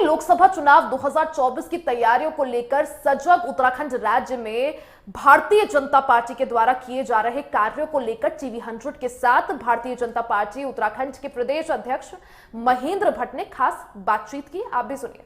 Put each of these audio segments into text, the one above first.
लोकसभा चुनाव 2024 की तैयारियों को लेकर सजग उत्तराखंड राज्य में भारतीय जनता पार्टी के द्वारा किए जा रहे कार्यों को लेकर टीवी 100 के साथ भारतीय जनता पार्टी उत्तराखंड के प्रदेश अध्यक्ष महेंद्र भट्ट ने खास बातचीत की। आप भी सुनिए।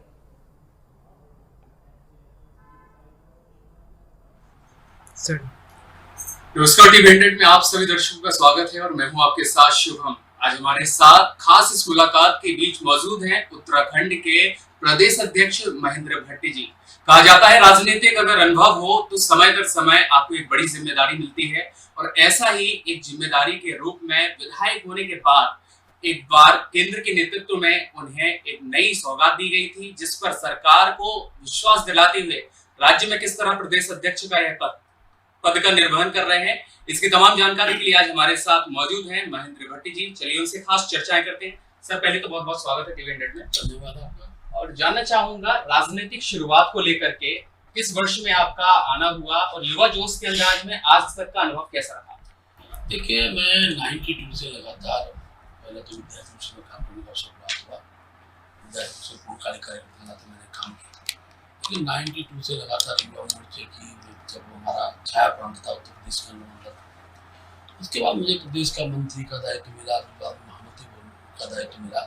नमस्कार, टीवी 100 में आप सभी दर्शकों का स्वागत है और मैं हूं आपके साथ शुभम। आज हमारे साथ खास इस मुलाकात के बीच मौजूद हैं उत्तराखंड के प्रदेश अध्यक्ष महेंद्र भट्ट जी। कहा जाता है राजनीतिक अगर अनुभव हो तो समय दर समय आपको एक बड़ी जिम्मेदारी मिलती है और ऐसा ही एक जिम्मेदारी के रूप में विधायक होने के बाद एक बार केंद्र के नेतृत्व में उन्हें एक नई सौगात दी गई थी, जिस पर सरकार को विश्वास दिलाते हुए राज्य में किस तरह प्रदेश अध्यक्ष का यह पद का निर्वहन कर रहे हैं, इसकी तमाम जानकारी के लिए आज हमारे साथ मौजूद हैं महेंद्र भट्ट जी। चलिए उनसे खास चर्चाएं करते हैं। सर, पहले तो बहुत बहुत स्वागत है टीवी 100 में। धन्यवाद आपका। और जानना चाहूंगा राजनीतिक शुरुआत को लेकर के किस वर्ष में आपका आना हुआ और युवा जोश के अंदाज में आज तक का अनुभव कैसा रहा? देखिए, मैं 92 से लगातार पहले तो विद्यार्थी परिषद में काम करने का अवसर प्राप्त हुआ। विद्यार्थी परिषद पूर्णकालिक कार्यकर्ता था, मैंने काम किया। लेकिन 92 से लगातार युवा मोर्चे की जब हमारा छाया प्रांत था उत्तर प्रदेश का अनुमंडल, उसके बाद मुझे प्रदेश का मंत्री का दायित्व मिला, महामंत्री का दायित्व मिला।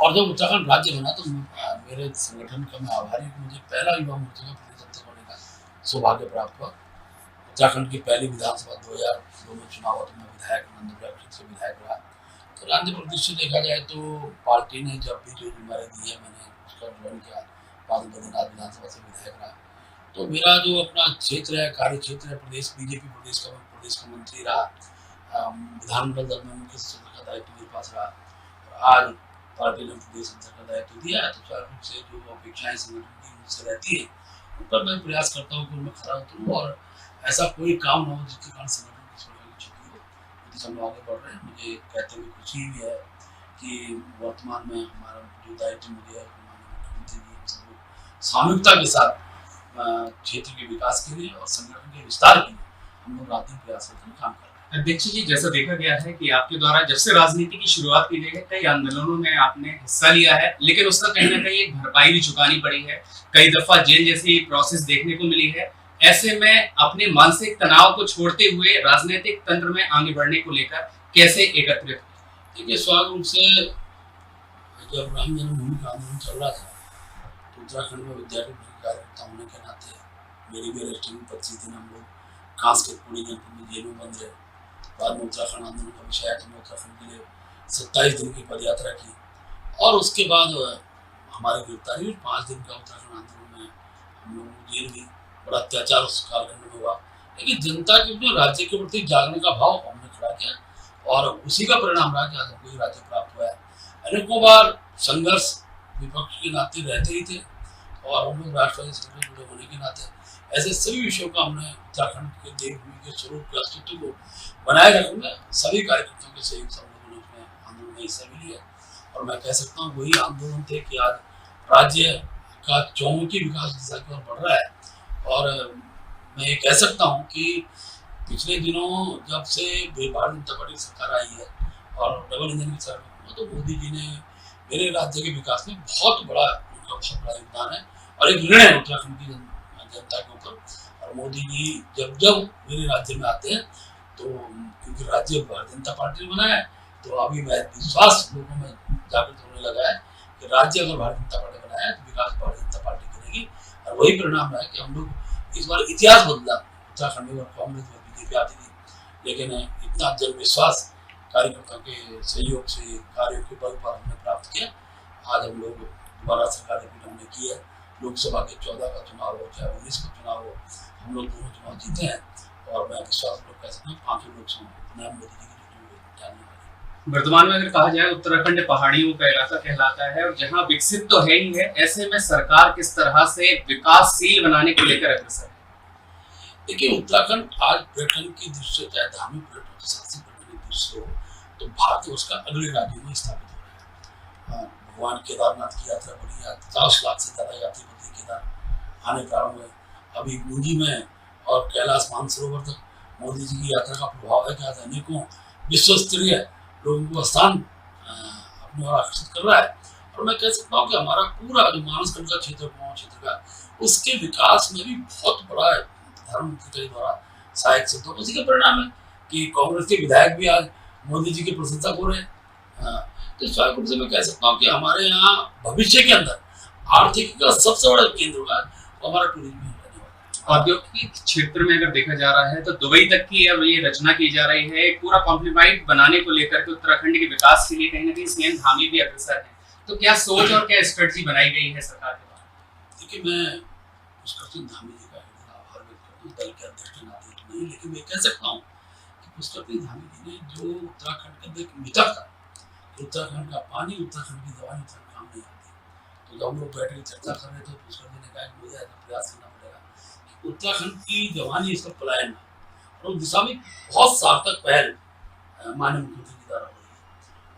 और जब उत्तराखंड राज्य बना तो मेरे संगठन का मैं आभारी हूँ। मुझे पहला युवा मोर्चा का प्रदेश अध्यक्ष होने का सौभाग्य प्राप्त हुआ। उत्तराखंड की पहली विधानसभा 2002 में चुनाव हुआ तो मैं विधायक नंदपुरा से विधायक रहा। तो राज्य प्रदेश से देखा जाए तो पार्टी ने जब भी जो जिम्मेदारी दी है मैंने उसका ग्रहण किया। बादल बद्रीनाथ विधानसभा से विधायक रहा। तो मेरा जो अपना क्षेत्र है, कार्य क्षेत्र है, प्रदेश बीजेपी प्रदेश का मंत्री रहा, विधानमंडल दल में मुख्य सचिव का दायित्व मेरे पास रहा। और आज पार्टी ने प्रदेश अध्यक्ष का दायित्व दिया है तो स्वाभाविक रूप से जो अपेक्षाएं संगठन की मुझसे रहती है उन पर मैं प्रयास करता हूँ कि उनमें खरा उतरूँ और ऐसा कोई काम न हो जिसके कारण संगठन की प्रकार की क्षति हो। तो हम आगे बढ़ रहे हैं। मुझे कहते हुए खुशी भी है कि वर्तमान में हमारा जो दायित्व मुझे मुख्यमंत्री जी सब लोग सामूहिकता के साथ क्षेत्र के विकास के लिए और संगठन के विस्तार के लिए हम लोग रात दिन प्रयास करते हैं, काम कर रहे हैं। अध्यक्ष जी, जैसा देखा गया है कि आपके द्वारा जब से राजनीति की शुरुआत की गई है कई आंदोलनों में आपने हिस्सा लिया है, लेकिन उसका कहीं ना कहीं एक भरपाई भी चुकानी पड़ी है। कई दफा जेल जैसी प्रोसेस देखने को मिली है। ऐसे में अपने मानसिक तनाव को छोड़ते हुए राजनीतिक तंत्र में आगे बढ़ने को लेकर कैसे एकत्रित? देखिए, स्वाभाविक रूप से जब राम जन्मभूमि का आंदोलन चल रहा था तो उत्तराखंड में विद्यार्थी कार्यकर्ता होने के नाते मेरी भी अरेस्टिंग 25 दिन हम लोग खास के पूरी जनपद में जेल में बंद रहे। बाद में उत्तराखंड आंदोलन का विषय है तो मैं उत्तराखंड के लिए 27 दिन की पदयात्रा की और उसके बाद हमारी गिरफ्तारी 5 दिन का उत्तराखंड आंदोलन में हम लोगों को जेल भी बड़ा अत्याचार उस कालखंड में हुआ। लेकिन जनता के जो राज्य के प्रति जागने का भाव हमने खड़ा किया और उसी का परिणाम रहा कि आज हमको ये राज्य प्राप्त हुआ है। अनेकों बार संघर्ष विपक्ष के नाते रहते ही थे और हम लोग राष्ट्रवादी संगठन जुड़े होने के नाते ऐसे सभी विषयों का हमने उत्तराखंड के देवभूमि के स्वरूप के अस्तित्व को बनाए रखने में सभी कार्यकर्ताओं के सहयोग से हम लोगों ने उसमें आंदोलन में हिस्सा भी लिया। और मैं कह सकता हूँ वही आंदोलन थे कि आज राज्य का चौमुखी विकास दिशा की ओर बढ़ रहा है। और मैं ये कह सकता हूँ कि पिछले दिनों जब से भारतीय जनता पार्टी सरकार आई है और डबल इंजन की सरकार तो मोदी जी ने मेरे राज्य के विकास में बहुत बड़ा योगदान है और एक ऋण है उत्तराखंड की जनता के ऊपर। और मोदी जी जब मेरे राज्य में आते हैं तो क्योंकि राज्य भारतीय जनता पार्टी ने बनाया है तो अभी मैं विश्वास लोगों में जागृत होने लगा है कि राज्य अगर भारतीय जनता पार्टी बनाया है तो विकास भारतीय जनता पार्टी करेगी। और वही परिणाम रहा है कि हम लोग इस बार इतिहास बदला। उत्तराखंड में कांग्रेस में बीजेपी आती थी लेकिन इतना जन विश्वास कार्यकर्ताओं के सहयोग से कार्यों के बल पर हमने प्राप्त किया। आज हम लोग दोबारा सरकार रिपीट हमने की है। लोकसभा के 14 का चुनाव हो चाहे 19 का चुनाव हो, हम लोग दोनों चुनाव जीते हैं और मैं विश्वास लोग कह सकता हूँ 5 लोकसभा मोदी जी की जानने वाली। वर्तमान में अगर कहा जाए उत्तराखंड पहाड़ियों का इलाका कहलाता है और जहाँ विकसित तो है ही है, ऐसे में सरकार किस तरह से विकासशील बनाने को लेकर अग्रसर है? देखिए, उत्तराखंड आज पर्यटन की दृष्टि से चाहे धार्मिक पर्यटन साहसिक पर्यटन की दृष्टि हो तो भारत उसका अगले राज्यों में स्थापित हो रहा है। भगवान केदारनाथ की यात्रा बढ़ी है। 50 लाख से ज़्यादा यात्री बद्री केदार आने प्रारंभ हुए। अभी गुंजी में और कैलाश मानसरोवर तक मोदी जी की यात्रा का प्रभाव है कि आज अनेकों विश्व स्तरीय लोगों को स्थान अपने और आकर्षित कर रहा है। और मैं कह सकता हूँ कि हमारा पूरा जो मानसखंड का क्षेत्र, गाँव क्षेत्र का, उसके विकास में भी बहुत बड़ा प्रधानमंत्री के द्वारा सहायक सिद्ध होगा। उसी का परिणाम है कि कांग्रेस के विधायक भी आज मोदी जी की प्रशंसा हो रहे हैं। तो स्वाभाविक रूप से मैं कह सकता हूँ कि हमारे यहाँ भविष्य के अंदर आर्थिक का सबसे बड़ा केंद्र होगा तो हमारा टूरिज्म ही रहने वाला है। औद्योगिक क्षेत्र में अगर देखा जा रहा है तो दुबई तक की अब ये रचना की जा रही है, एक पूरा कॉम्प्लीमेंट बनाने को लेकर के उत्तराखंड के विकास के लिए कहीं ना कहीं सीएम धामी भी अग्रसर है। तो क्या सोच और क्या स्ट्रेटजी बनाई गई है सरकार के द्वारा? देखिए, मैं पुष्कर सिंह धामी जी का आभार व्यक्त करता हूँ, दल के अध्यक्ष के नाते तो नहीं, लेकिन मैं कह सकता हूँ कि पुष्कर सिंह धामी जी ने जो उत्तराखंड के अंदर एक मिथक था, उत्तराखंड का पानी, उत्तराखंड की दवाई उत्तराखंड काम नहीं आती, तो जब हम लोग बैठ के चर्चा कर रहे थे तो पुष्कर जी ने कहा कि मुझे ऐसा प्रयास करना पड़ेगा कि उत्तराखंड की जवानी, इसका पलायन ना, और उस दिशा में बहुत सार्थक पहल माननीय मुख्यमंत्री जी द्वारा हो रही है।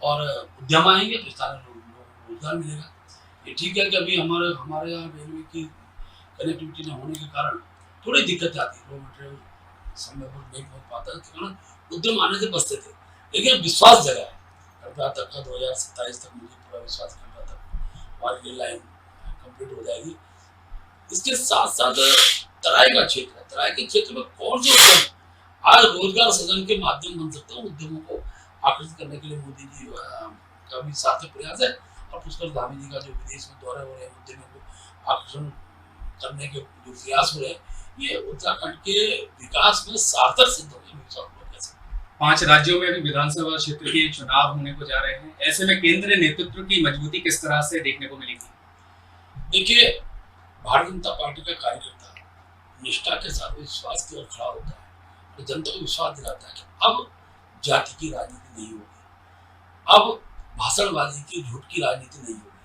और उद्यम आएंगे तो स्थानीय लोगों को रोजगार मिलेगा। ये ठीक है कि अभी हमारे यहाँ रेलवे की कनेक्टिविटी न होने के कारण थोड़ी दिक्कत आती है, रॉ मटेरियल समय पर नहीं पहुँच पाता है, तो कारण उद्यम आने से बचते थे, लेकिन विश्वास जगह है। कृपया तक का 2027 तक मुझे पूरा विश्वास करता तक हमारी रेल लाइन कंप्लीट हो जाएगी। इसके साथ साथ तराई का क्षेत्र है, तराई के क्षेत्र में कौन से उद्यम आज रोजगार सृजन के माध्यम बन सकते हैं, उद्यमों को आकर्षित करने के लिए मोदी जी का भी सार्थक प्रयास है। और पुष्कर धामी जी का जो विदेश में दौरे हो रहे हैं, उद्यमियों को आकर्षण करने के जो प्रयास हो रहे हैं, ये उत्तराखंड के विकास में सार्थक सिद्ध होंगे। 5 राज्यों में भी विधानसभा क्षेत्र के चुनाव होने को जा रहे हैं, ऐसे में केंद्रीय नेतृत्व की मजबूती किस तरह से देखने को मिलेगी? देखिए, भारतीय जनता पार्टी का कार्यकर्ता निष्ठा के साथ विश्वास की ओर खड़ा होता है और जनता को विश्वास दिलाता है कि अब जाति की राजनीति नहीं होगी, अब भाषणबाजी की, झूठ की राजनीति नहीं होगी,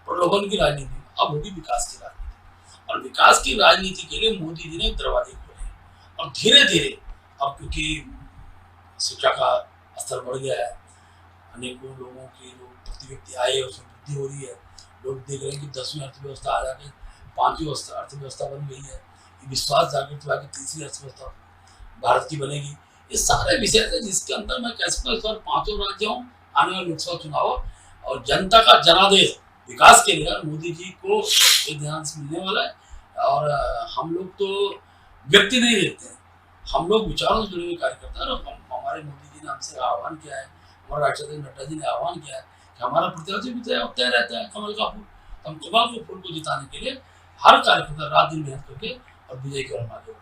प्रलोभन की राजनीति, अब होगी विकास की राजनीति। और विकास की राजनीति के लिए मोदी जी ने दरवाजे खोले और धीरे धीरे, अब क्योंकि शिक्षा का स्तर बढ़ गया है, अनेकों लोगों की जो प्रति व्यक्ति आय है उसमें वृद्धि हो रही है, लोग देख रहे हैं कि 10वीं अर्थव्यवस्था आ जाकर 5वीं अर्थव्यवस्था बन गई है, ये विश्वास जागृत हुआ कि 3री अर्थव्यवस्था भारत की बनेगी। ये सारे विषय थे जिसके अंदर मैं कह सकता हूँ इस बार 5 राज्यों आने वाले लोकसभा चुनाव और जनता का जनादेश विकास के लिए मोदी जी को एक ध्यान से मिलने वाला है। और हम लोग तो व्यक्ति नहीं देखते हैं, हम लोग विचारों से जुड़े हुए कार्यकर्ता हैं। और हमारे मोदी जी ने हमसे आह्वान किया है, हमारे राष्ट्रपति नड्डा जी ने आह्वान किया है कि हमारा प्रत्याशी भी तय रहता है कमल का फूल, तो हम कमल के फूल को जिताने के लिए हर कार्यकर्ता रात दिन मेहनत करके और विजय की ओर आगे बढ़ते हैं।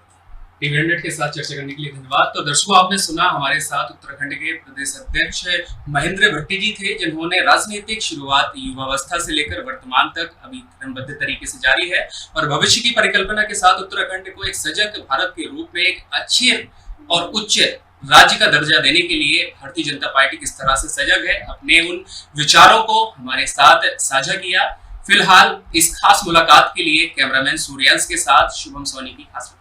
टीवी 100 के साथ चर्चा करने के लिए धन्यवाद। तो दर्शकों, आपने सुना हमारे साथ उत्तराखंड के प्रदेश अध्यक्ष महेंद्र भट्टी जी थे, जिन्होंने राजनीतिक शुरुआत युवावस्था से लेकर वर्तमान तक अभी क्रमबद्ध तरीके से जारी है और भविष्य की परिकल्पना के साथ उत्तराखंड को एक सजग भारत के रूप में एक अच्छे और उच्च राज्य का दर्जा देने के लिए भारतीय जनता पार्टी किस तरह से सजग है, अपने उन विचारों को हमारे साथ साझा किया। फिलहाल इस खास मुलाकात के लिए कैमरामैन सूर्यांश के साथ शुभम सोनी की खास